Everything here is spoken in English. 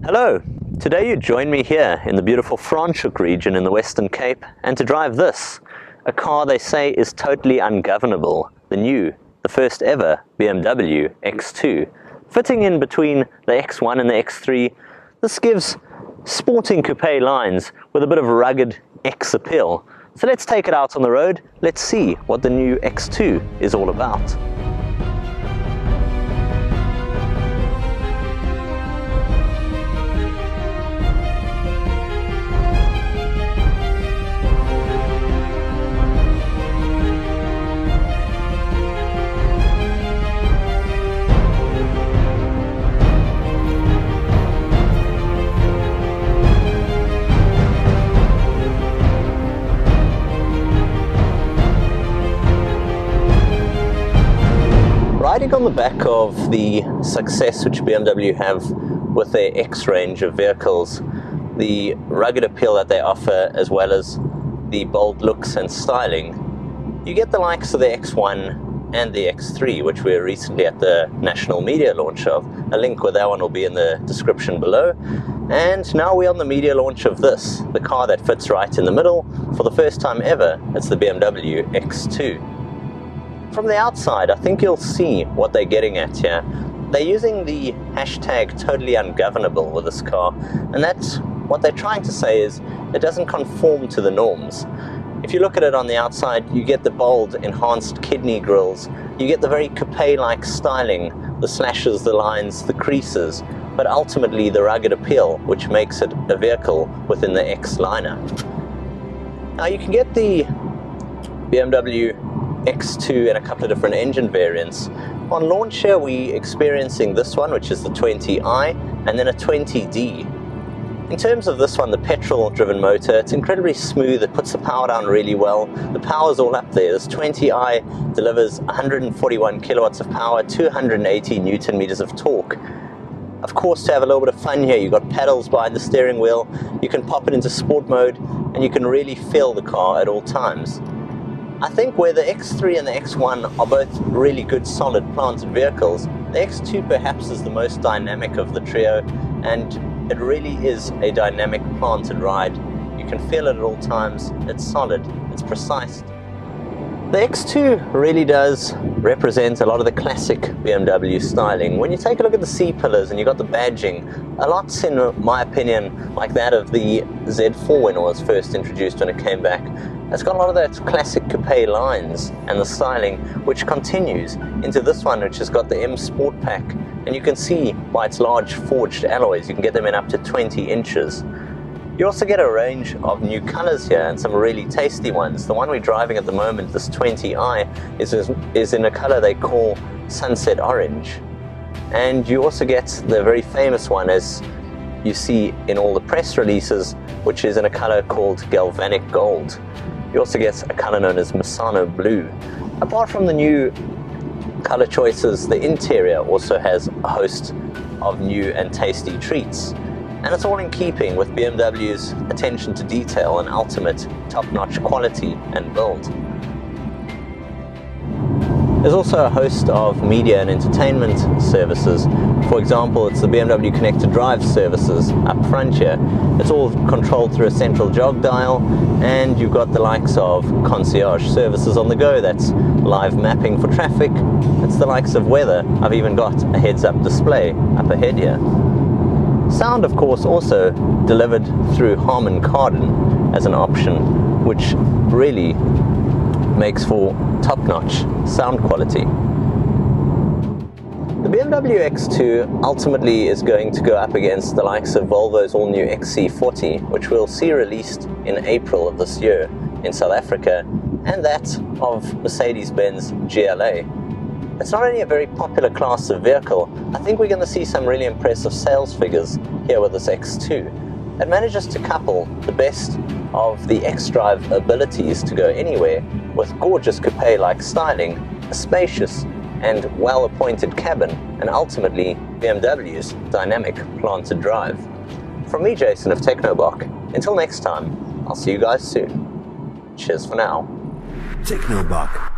Hello, today you join me here in the beautiful Franschhoek region in the Western Cape and to drive this, a car they say is totally ungovernable, the first ever BMW X2. Fitting in between the X1 and the X3, this gives sporting coupé lines with a bit of rugged X appeal. So let's take it out on the road, let's see what the new X2 is all about. Riding on the back of the success which BMW have with their X range of vehicles, the rugged appeal that they offer as well as the bold looks and styling, you get the likes of the X1 and the X3, which we were recently at the national media launch of. A link with that one will be in the description below. And now we're on the media launch of this, the car that fits right in the middle. For the first time ever, it's the BMW X2. From the outside, I think you'll see what they're getting at here. They're using the hashtag totally ungovernable with this car, and that's what they're trying to say is it doesn't conform to the norms. If you look at it on the outside, you get the bold, enhanced kidney grills, you get the very coupé-like styling, the slashes, the lines, the creases, but ultimately the rugged appeal, which makes it a vehicle within the X lineup. Now you can get the BMW X2 in a couple of different engine variants. On launch here we're experiencing this one, which is the 20i, and then a 20d. In terms of this one, the petrol driven motor, it's incredibly smooth, it puts the power down really well, the power's all up there. This 20i delivers 141 kilowatts of power, 280 newton meters of torque. Of course, to have a little bit of fun here, you've got pedals behind the steering wheel, you can pop it into sport mode, and you can really feel the car at all times. I think where the X3 and the X1 are both really good solid planted vehicles, the X2 perhaps is the most dynamic of the trio, and it really is a dynamic planted ride. You can feel it at all times, it's solid, it's precise. The X2 really does represent a lot of the classic BMW styling. When you take a look at the C-pillars and you've got the badging, a lot's in my opinion like that of the Z4 when it was first introduced when it came back. It's got a lot of those classic coupé lines and the styling which continues into this one, which has got the M Sport Pack, and you can see by its large forged alloys you can get them in up to 20 inches. You also get a range of new colors here and some really tasty ones. The one we're driving at the moment, this 20i, is in a color they call sunset orange, and you also get the very famous one as you see in all the press releases, which is in a color called Galvanic Gold. You also get a color known as Misano Blue. Apart from the new color choices, the interior also has a host of new and tasty treats. And it's all in keeping with BMW's attention to detail and ultimate top-notch quality and build. There's also a host of media and entertainment services. For example, it's the BMW Connected Drive services up front here. It's all controlled through a central jog dial, and you've got the likes of concierge services on the go, that's live mapping for traffic. It's the likes of weather. I've even got a heads-up display up ahead here. Sound, of course, also delivered through Harman Kardon as an option, which really makes for top-notch sound quality. The BMW X2 ultimately is going to go up against the likes of Volvo's all-new XC40, which we'll see released in April of this year in South Africa, and that of Mercedes-Benz GLA. It's not only a very popular class of vehicle, I think we're going to see some really impressive sales figures here with this X2. It manages to couple the best of the xDrive abilities to go anywhere with gorgeous coupé-like styling, a spacious and well-appointed cabin, and ultimately BMW's dynamic planted drive. From me, Jason of Technobok, until next time, I'll see you guys soon. Cheers for now. Technobok.